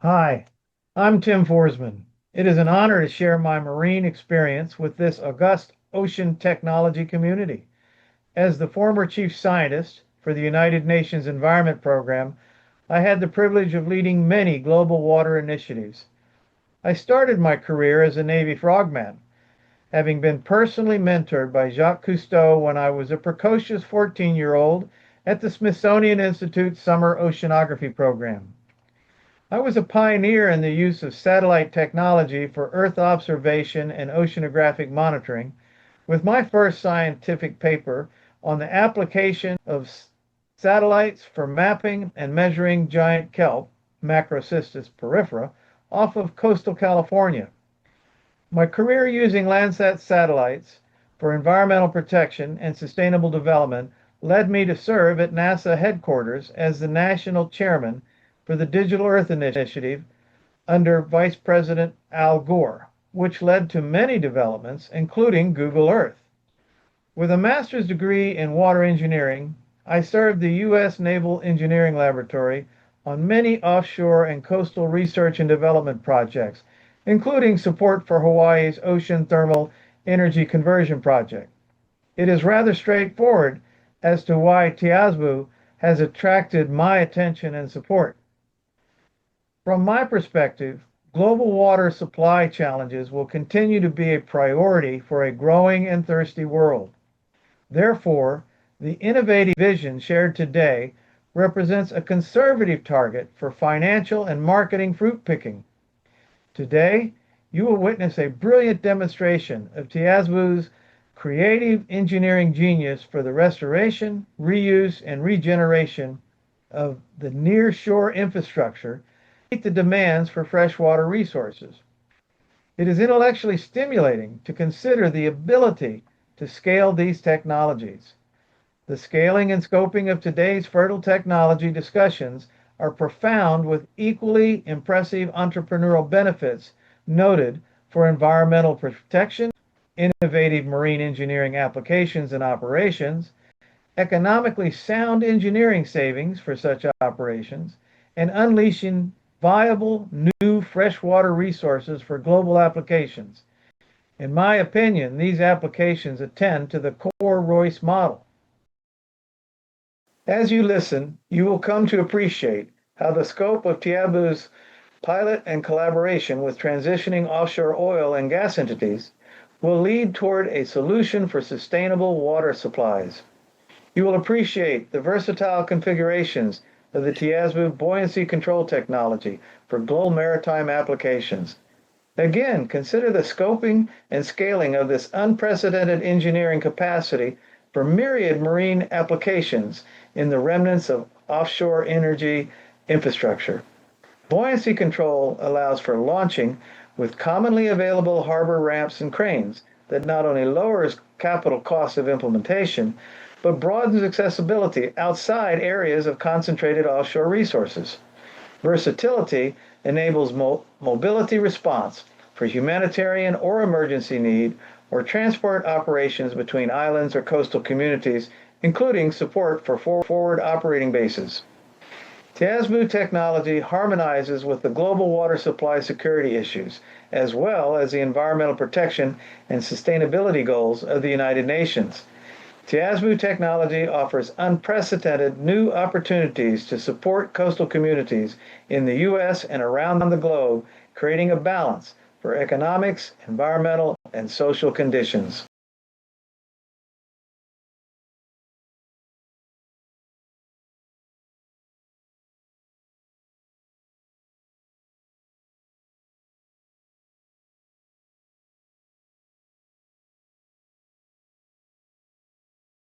Hi, I'm Tim Foresman. It is an honor to share my marine experience with this august ocean technology community. As the former chief scientist for the United Nations Environment Program, I had the privilege of leading many global water initiatives. I started my career as a Navy Frogman, having been personally mentored by Jacque Cousteau when I was a precocious 14-year-old at the Smithsonian Institute Summer Oceanography Program. I was a pioneer in the use of satellite technology for Earth observation and oceanographic monitoring, with my first scientific paper on the application of satellites for mapping and measuring giant kelp, Macrocystis pyrifera, off of coastal California. My career using Landsat satellites for environmental protection and sustainable development led me to serve at NASA headquarters as the national chairman for the Digital Earth Initiative under Vice President Al Gore, which led to many developments, including Google Earth. With a master's degree in water engineering, I served the US Naval Engineering Laboratory on many offshore and coastal research and development projects, including support for Hawaii's ocean thermal energy conversion project. It is rather straightforward as to why Tiabzu has attracted my attention and support. From my perspective, global water supply challenges will continue to be a priority for a growing and thirsty world. Therefore, the innovative vision shared today represents a conservative target for financial and marketing fruit picking. Today, you will witness a brilliant demonstration of Tiabzu's creative engineering genius for the restoration, reuse, and regeneration of the near-shore infrastructure meet the demands for freshwater resources. It is intellectually stimulating to consider the ability to scale these technologies. The scaling and scoping of today's fertile technology discussions are profound with equally impressive entrepreneurial benefits noted for environmental protection, innovative marine engineering applications and operations, economically sound engineering savings for such operations, and unleashing viable new freshwater resources for global applications. In my opinion, these applications attend to the core ROICE model. As you listen, you will come to appreciate how the scope of Tiabzu's pilot and collaboration with transitioning offshore oil and gas entities will lead toward a solution for sustainable water supplies. You will appreciate the versatile configurations of the Tiabzu buoyancy control technology for global maritime applications. Again, consider the scoping and scaling of this unprecedented engineering capacity for myriad marine applications in the remnants of offshore energy infrastructure. Buoyancy control allows for launching with commonly available harbor ramps and cranes that not only lowers capital costs of implementation, but broadens accessibility outside areas of concentrated offshore resources. Versatility enables mobility response for humanitarian or emergency need or transport operations between islands or coastal communities, including support for forward operating bases. Tiabzu technology harmonizes with the global water supply security issues, as well as the environmental protection and sustainability goals of the United Nations. Tiabzu technology offers unprecedented new opportunities to support coastal communities in the U.S. and around the globe, creating a balance for economics, environmental, and social conditions.